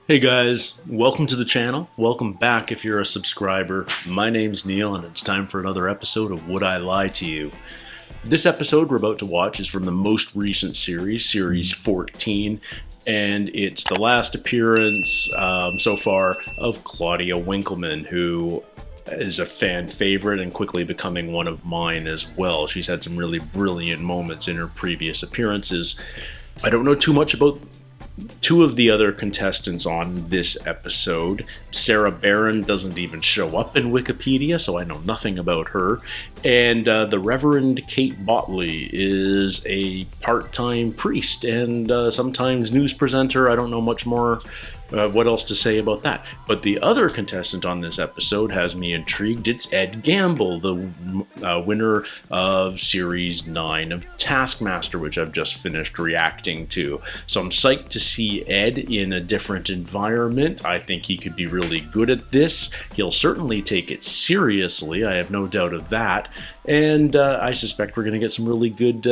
Hey guys, welcome to the channel. Welcome back if you're a subscriber. My name's Neil and it's time for another episode of Would I Lie to You? This episode we're about to watch is from the most recent series, Series 14, and it's the last appearance so far of Claudia Winkleman, who is a fan favorite and quickly becoming one of mine as well. She's had some really brilliant moments in her previous appearances. I don't know too much about two of the other contestants on this episode. Sara Barron doesn't even show up in Wikipedia, so I know nothing about her. And the Reverend Kate Botley is a part-time priest and sometimes news presenter. I don't know much more what else to say about that. But the other contestant on this episode has me intrigued. It's Ed Gamble, the winner of Series 9 of Taskmaster, which I've just finished reacting to. So I'm psyched to see Ed in a different environment. I think he could be really good at this. He'll certainly take it seriously, I have no doubt of that. And I suspect we're going to get some really good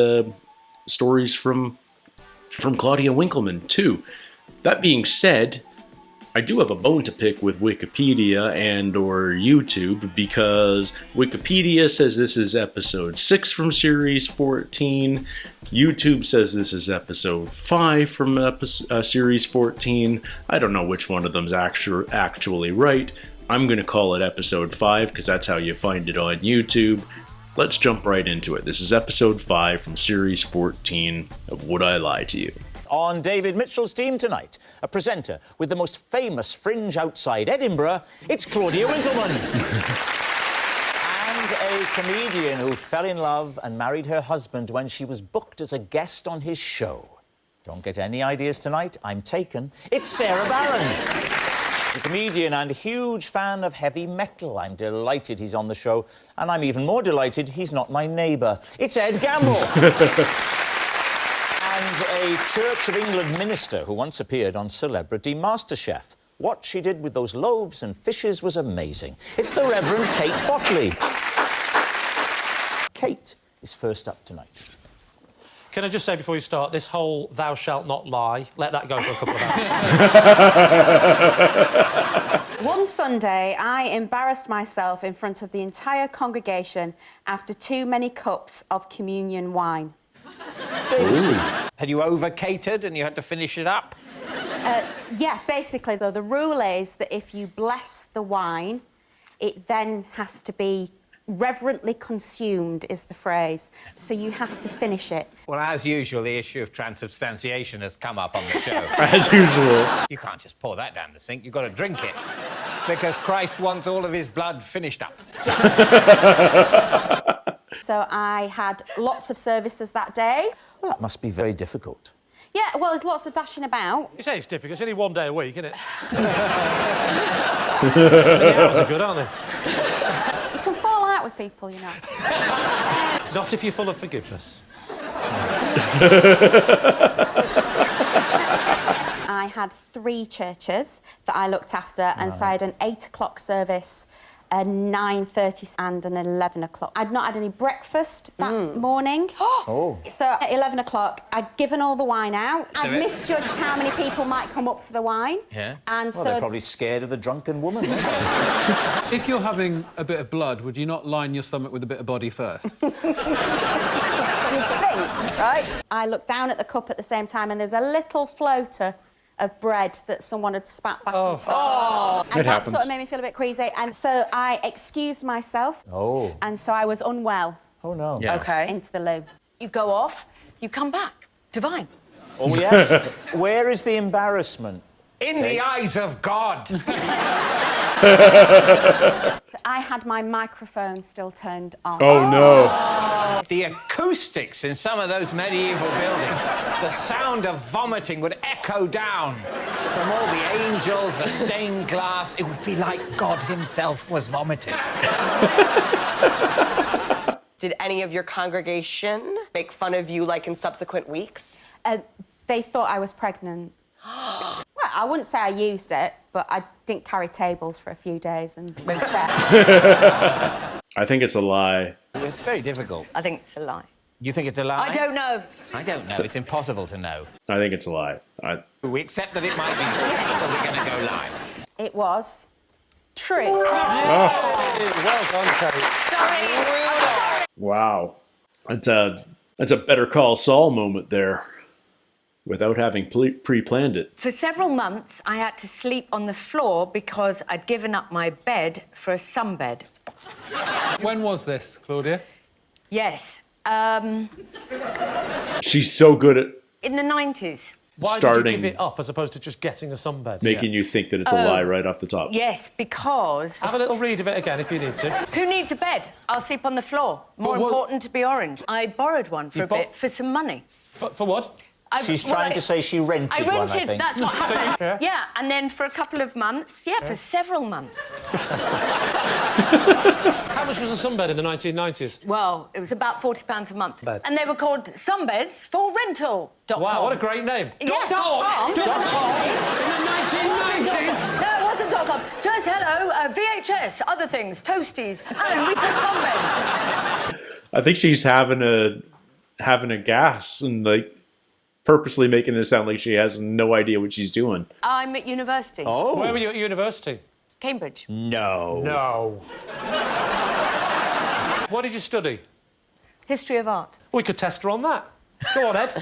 stories from Claudia Winkleman, too. That being said, I do have a bone to pick with Wikipedia and or YouTube, because Wikipedia says this is episode 6 from Series 14, YouTube says this is episode 5 from Series 14. I don't know which one of them's actually right. I'm going to call it episode 5 because that's how you find it on YouTube. Let's jump right into it. This is episode 5 from Series 14 of Would I Lie to You? On David Mitchell's team tonight, a presenter with the most famous fringe outside Edinburgh, it's Claudia Winkleman. And a comedian who fell in love and married her husband when she was booked as a guest on his show. Don't get any ideas tonight, I'm taken. It's Sara Barron. The comedian and huge fan of heavy metal. I'm delighted he's on the show, and I'm even more delighted he's not my neighbour. It's Ed Gamble. And a Church of England minister who once appeared on Celebrity MasterChef. What she did with those loaves and fishes was amazing. It's the Reverend Kate Botley. Kate is first up tonight. Can I just say before you start, this whole thou shalt not lie, let that go for a couple of hours. One Sunday, I embarrassed myself in front of the entire congregation after too many cups of communion wine. Had you over-catered and you had to finish it up? Yeah, basically, though, the rule is that if you bless the wine, it then has to be reverently consumed, is the phrase. So you have to finish it. Well, as usual, the issue of transubstantiation has come up on the show. As usual. You can't just pour that down the sink, you've got to drink it. Because Christ wants all of his blood finished up. So I had lots of services that day. Well, that must be very difficult. Yeah, well, there's lots of dashing about. You say it's difficult, it's only one day a week, isn't it? The hours are good, aren't they? You can fall out with people, you know. Not if you're full of forgiveness. I had 3 churches that I looked after, and so I had an 8 o'clock service, a 9:30 and an 11 o'clock. I'd not had any breakfast that morning. Oh. So at 11 o'clock, I'd given all the wine out. I'd misjudged how many people might come up for the wine. Yeah. And Well, so they're probably scared of the drunken woman. If you're having a bit of blood, would you not line your stomach with a bit of body first? you'd think, right? I looked down at the cup at the same time, and there's a little floater of bread that someone had spat back into the and that sort of made me feel a bit queasy, and so I excused myself. And so I was unwell. Oh, no. Yeah. OK. Into the loo. You go off, you come back. Divine. Oh, yes. Where is the embarrassment? In the eyes of God! I had my microphone still turned on. Oh no. The acoustics in some of those medieval buildings, the sound of vomiting would echo down from all the angels, the stained glass. It would be like God himself was vomiting. Did any of your congregation make fun of you, like, in subsequent weeks? They thought I was pregnant. Well, I wouldn't say I used it, but I didn't carry tables for a few days and recheck. I think it's a lie. It's very difficult. I think it's a lie. You think it's a lie? I don't know. I don't know. It's impossible to know. I think it's a lie. We accept that it might be true, so we're going to go lie. It was true. Well done, Kate. Sorry. Wow. That's a Better Call Saul moment there, without having pre-planned it. For several months, I had to sleep on the floor because I'd given up my bed for a sunbed. When was this, Claudia? Yes. She's so good at In the 90s. Why did you give it up as opposed to just getting a sunbed? making you think that it's a lie right off the top. Yes, because... Have a little read of it again if you need to. Who needs a bed? I'll sleep on the floor. More But what- important to be orange. I borrowed one for a bit for some money. For what? She's trying to say she rented I one, I rented, think. that's what happened. Yeah. Yeah, and then for a couple of months, for several months. How much was a sunbed in the 1990s? Well, it was about £40 a month. Bed. And they were called sunbeds for rental. Wow, what a great name. Yeah, .com. In the 1990s? No, it wasn't .com. Just hello, VHS, other things, toasties, and we put sunbeds. I think she's having a gas and like purposely making it sound like she has no idea what she's doing. I'm at university. Oh. Where were you at university? Cambridge. No. No. What did you study? History of art. We could test her on that. Go on, Ed.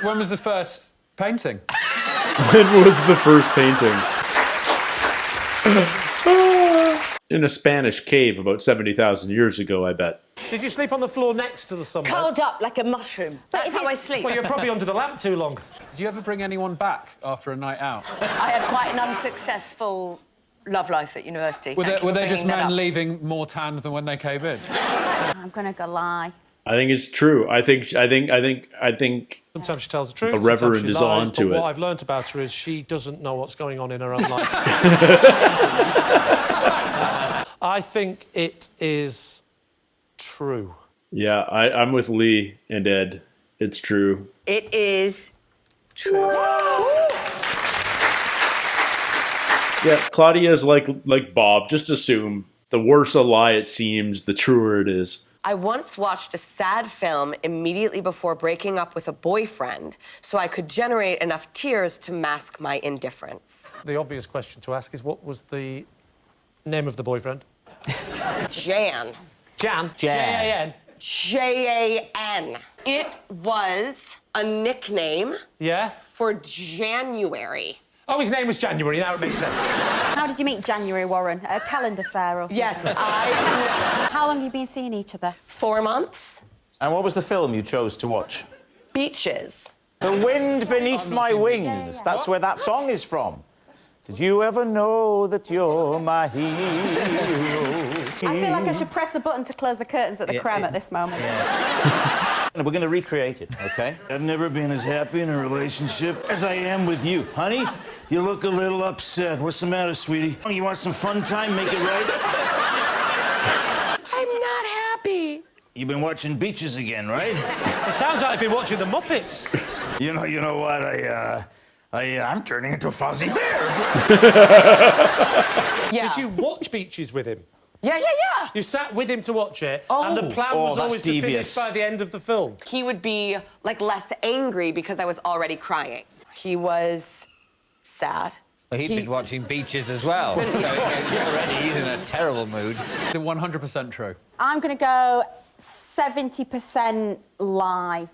When was the first painting? When was the first painting? In a Spanish cave about 70,000 years ago, I bet. Did you sleep on the floor next to the sunbed? Curled up like a mushroom. That's how I sleep. Well, you're probably under the lamp too long. Did you ever bring anyone back after a night out? I had quite an unsuccessful love life at university. Were Thank you for there just bringing that men up. leaving more tanned than when they came in? I'm gonna go lie. I think it's true. I think. Sometimes she tells the truth. A reverend sometimes she is lies, on to but it. what I've learnt about her is she doesn't know what's going on in her own life. I think it is true. Yeah, I'm with Lee and Ed. It's true. It is true. Yeah, Claudia's like Bob. Just assume the worse a lie it seems, the truer it is. I once watched a sad film immediately before breaking up with a boyfriend so I could generate enough tears to mask my indifference. The obvious question to ask is what was the name of the boyfriend? Jan. Jan? Jan. Jan. Jan. It was a nickname Yeah? for January. Oh, his name was January. Now it makes sense. How did you meet January, Warren? At a calendar fair or something? Yes, How long have you been seeing each other? 4 months. And what was the film you chose to watch? Beaches. The Wind Beneath My Wings. That's where that song is from. Did you ever know that you're my hero? I feel like I should press a button to close the curtains at the creme at this moment. And we're going to recreate it, OK? I've never been as happy in a relationship as I am with you. Honey, you look a little upset. What's the matter, sweetie? You want some fun time? Make it right? I'm not happy. You've been watching Beaches again, right? It sounds like I've been watching the Muppets. You know what? I'm turning into Fozzie Bear. Yeah. Did you watch Beaches with him? Yeah. You sat with him to watch it, Oh. and the plan was that's always to finish devious. by the end of the film. He would be, like, less angry because I was already crying. He was sad. Well, he'd been watching Beaches as well. So already he's in a terrible mood. They're 100% true. I'm gonna go 70% lie.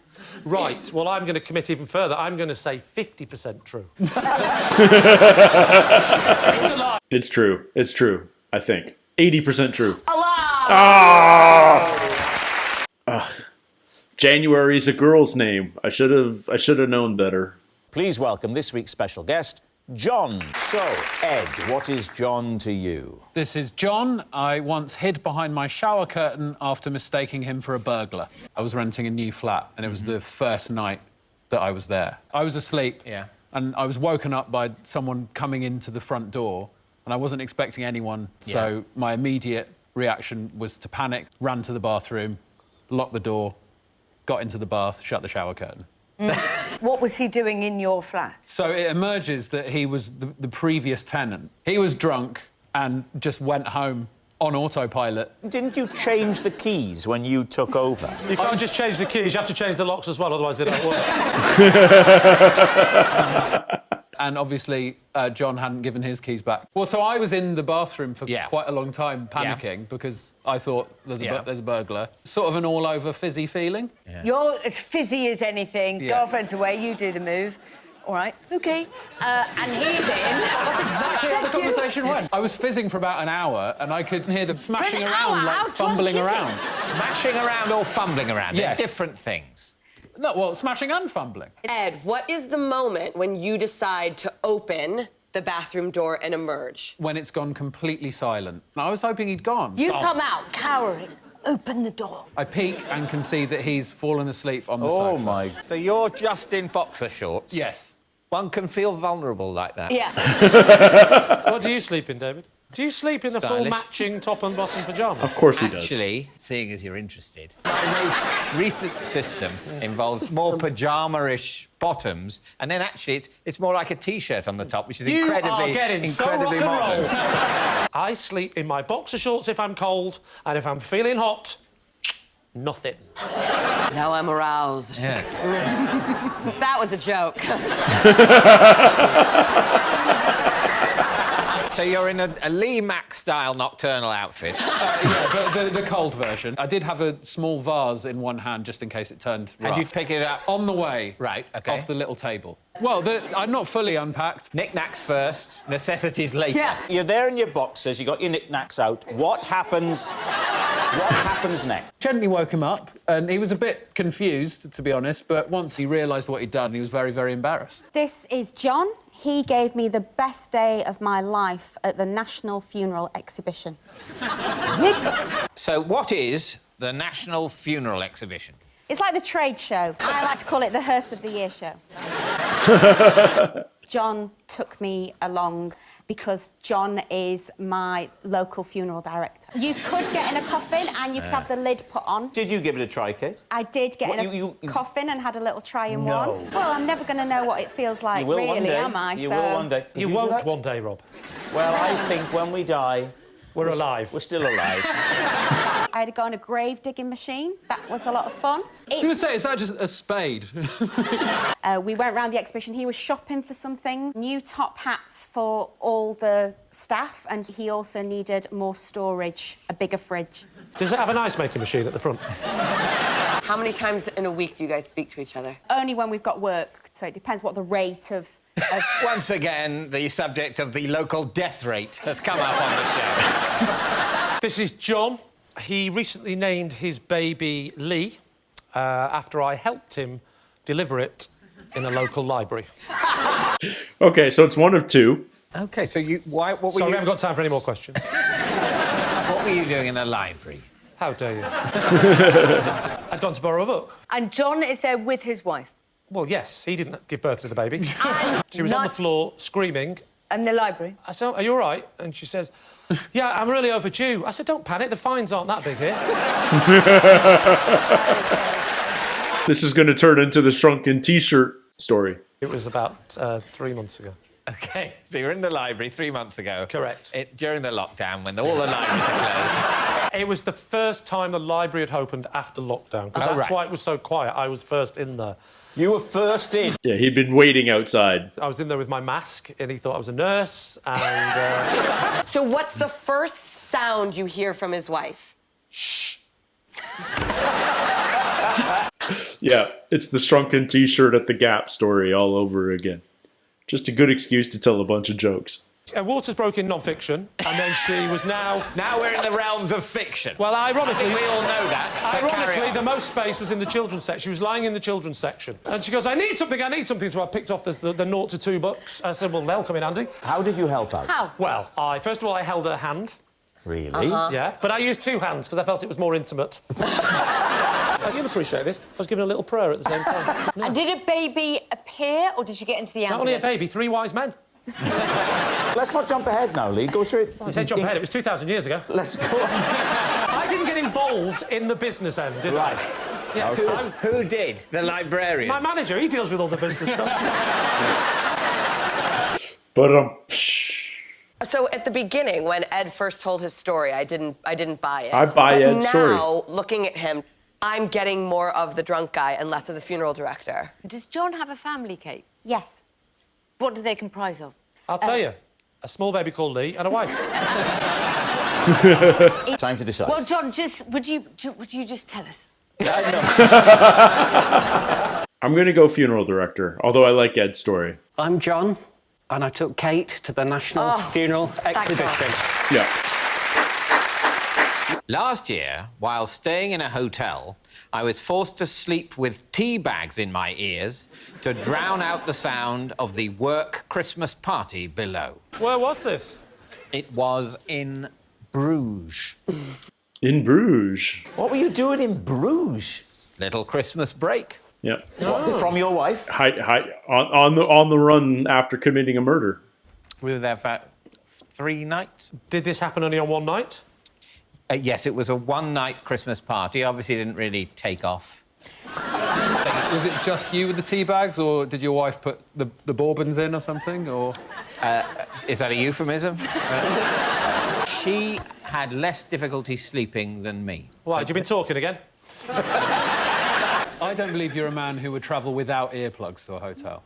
Right, well, I'm going to commit even further. I'm going to say 50% true. It's true. It's true. I think 80% true. A lie! January's a girl's name. I should have known better. Please welcome this week's special guest, John. So, Ed, what is John to you? This is John. I once hid behind my shower curtain after mistaking him for a burglar. I was renting a new flat, and it was the first night that I was there. I was asleep, and I was woken up by someone coming into the front door, and I wasn't expecting anyone, so my immediate reaction was to panic, ran to the bathroom, locked the door, got into the bath, shut the shower curtain. What was he doing in your flat? So it emerges that he was the previous tenant. He was drunk and just went home on autopilot. Didn't you change the keys when you took over? You can't just change the keys, you have to change the locks as well, otherwise they don't work. And obviously, John hadn't given his keys back. Well, so I was in the bathroom for quite a long time, panicking, because I thought there's a burglar. Sort of an all-over fizzy feeling. Yeah. You're as fizzy as anything. Yeah. Girlfriend's away, you do the move. All right, OK. And he's in. That's exactly how the conversation went. I was fizzing for about an hour, and I could hear them smashing around, like fumbling around. Smashing around or fumbling around? Yes. They're different things. No, well, smashing and fumbling. Ed, what is the moment when you decide to open the bathroom door and emerge? When it's gone completely silent. I was hoping he'd gone. You come out, cowering. Open the door. I peek and can see that he's fallen asleep on the sofa. Oh, my... So you're just in boxer shorts? Yes. One can feel vulnerable like that. Yeah. What do you sleep in, David? Do you sleep in the full matching top and bottom pyjama? Of course he does. Actually, seeing as you're interested, my most recent system involves more pyjama-ish bottoms, and then actually it's more like a T-shirt on the top, which is incredibly modern. I sleep in my boxer shorts if I'm cold, and if I'm feeling hot, nothing. Now I'm aroused. Yeah. That was a joke. So you're in a Lee Mack-style nocturnal outfit. Yeah, the cold version. I did have a small vase in one hand just in case it turned rough. And you pick it up? On the way. Right, OK. Off the little table. Well, I'm not fully unpacked. Knick-knacks first, necessities later. Yeah. You're there in your boxers, you got your knick-knacks out. What happens... What happens next? Gently woke him up, and he was a bit confused, to be honest, but once he realised what he'd done, he was very, very embarrassed. This is John. He gave me the best day of my life at the National Funeral Exhibition. So what is the National Funeral Exhibition? It's like the trade show. I like to call it the Hearse of the Year show. John took me along because John is my local funeral director. You could get in a coffin and you could have the lid put on. Did you give it a try, Kate? I did get in a coffin and had a little try in one. Well, I'm never going to know what it feels like, you will really, one day. am I? You will one day. You won't one day, Rob. Well, I think when we die... We're alive. We're still alive. I had to go on a grave digging machine. That was a lot of fun. I was going to say, is that just a spade? We went round the exhibition. He was shopping for something. New top hats for all the staff, and he also needed more storage, a bigger fridge. Does it have an ice-making machine at the front? How many times in a week do you guys speak to each other? Only when we've got work, so it depends what the rate of... Once again, the subject of the local death rate has come up on the show. This is John. He recently named his baby Lee after I helped him deliver it in a local library. OK, so it's one of two. OK, so what were Sorry, you... we haven't got time for any more questions. What were you doing in a library? How dare you? I'd gone to borrow a book. And John is there with his wife? Well, yes, he didn't give birth to the baby. And she was on the floor, screaming. And the library? I said, are you all right? And she said, yeah, I'm really overdue. I said, don't panic, the fines aren't that big here. This is going to turn into the shrunken T-shirt story. It was about 3 months ago. OK, so you're in the library 3 months ago. Correct. During the lockdown, when all the libraries are closed. It was the first time the library had opened after lockdown, because that's why it was so quiet. I was first in there. You were first in? Yeah, he'd been waiting outside. I was in there with my mask, and he thought I was a nurse, and... So what's the first sound you hear from his wife? Shh. Yeah, it's the shrunken T-shirt at the Gap story all over again. Just a good excuse to tell a bunch of jokes. Waters broke in non-fiction, and then she was now... Now we're in the realms of fiction. Well, ironically... I think we all know that. Ironically, the most space was in the children's section. She was lying in the children's section. And she goes, I need something. So I picked off the 0 to 2 books. I said, well, they'll come in handy. How did you help out? How? Well, first of all, I held her hand. Really? Yeah, but I used 2 hands, because I felt it was more intimate. You'll appreciate this. I was giving a little prayer at the same time. No. And did a baby appear, or did you get into the ambulance? Not only a baby, 3 wise men. Let's not jump ahead now, Lee. Go through it. You say jump ahead, it was 2,000 years ago. Let's go on. I didn't get involved in the business end, did I? Right. Yeah, Who did? The librarian? my manager, he deals with all the business stuff. But So at the beginning, when Ed first told his story, I didn't buy it. I buy Ed's story. Now, looking at him, I'm getting more of the drunk guy and less of the funeral director. Does John have a family, Kate? Yes. What do they comprise of? I'll tell you. A small baby called Lee and a wife. Time to decide. Well, John, would you just tell us? I'm going to go funeral director, although I like Ed's story. I'm John, and I took Kate to the National Funeral Exhibition. Yeah. Last year, while staying in a hotel, I was forced to sleep with tea bags in my ears to drown out the sound of the work Christmas party below. Where was this? It was in Bruges. In Bruges. What were you doing in Bruges? Little Christmas break. Yeah. From your wife? On the run after committing a murder. We were there for 3 nights. Did this happen only on one night? Yes, it was a one-night Christmas party. Obviously, it didn't really take off. Was it just you with the tea bags, or did your wife put the bourbons in or something, or...? Is that a euphemism? She had less difficulty sleeping than me. Why, had you been talking again? I don't believe you're a man who would travel without earplugs to a hotel.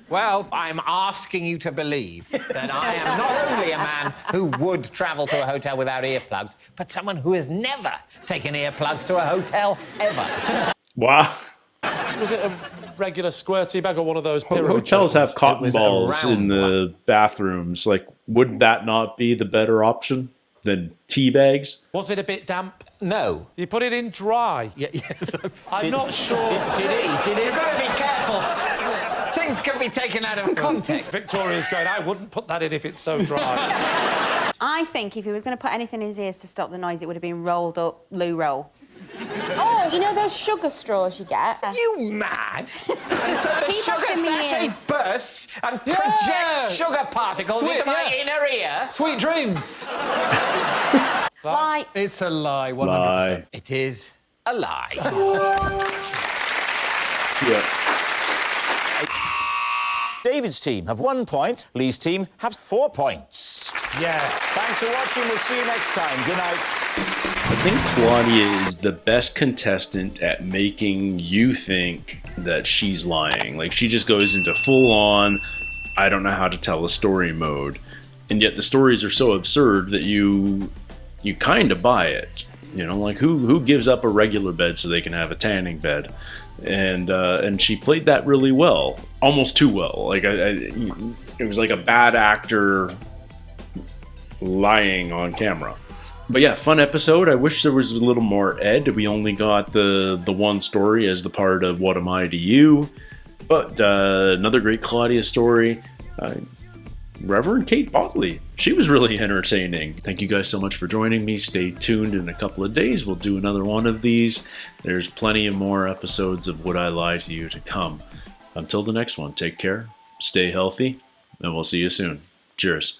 Well, I'm asking you to believe that I am not only a man who would travel to a hotel without earplugs, but someone who has never taken earplugs to a hotel ever. Wow. Was it a regular square tea bag or one of those pyramid Hotels have tables? cotton balls in the bathrooms. Like, would that not be the better option than tea bags? Was it a bit damp? No. You put it in dry. Yes. I'm not sure. Did it? You've got to be careful. Things can be taken out of context. Victoria's going, I wouldn't put that in if it's so dry. I think if he was going to put anything in his ears to stop the noise, it would have been rolled up loo roll. Oh, you know those sugar straws you get? You mad? And so the Tea sugar bags in the sachet ears. bursts and projects sugar particles into my inner ear. Sweet dreams. Lie. It's a lie, 100%. Lie. It is a lie. Yeah. David's team have 1 point. Lee's team have 4 points. Yeah. Thanks for watching. We'll see you next time. Good night. I think Claudia is the best contestant at making you think that she's lying. Like, she just goes into full-on, I don't know how to tell a story mode. And yet the stories are so absurd that you kind of buy it. You know, like, who gives up a regular bed so they can have a tanning bed? And she played that really well. Almost too well. Like, it was like a bad actor lying on camera. But yeah, fun episode. I wish there was a little more Ed. We only got the one story as the part of What Am I to You? But another great Claudia story. Reverend Kate Botley. She was really entertaining. Thank you guys so much for joining me. Stay tuned. In a couple of days, we'll do another one of these. There's plenty of more episodes of Would I Lie to You to come. Until the next one, take care, stay healthy, and we'll see you soon. Cheers.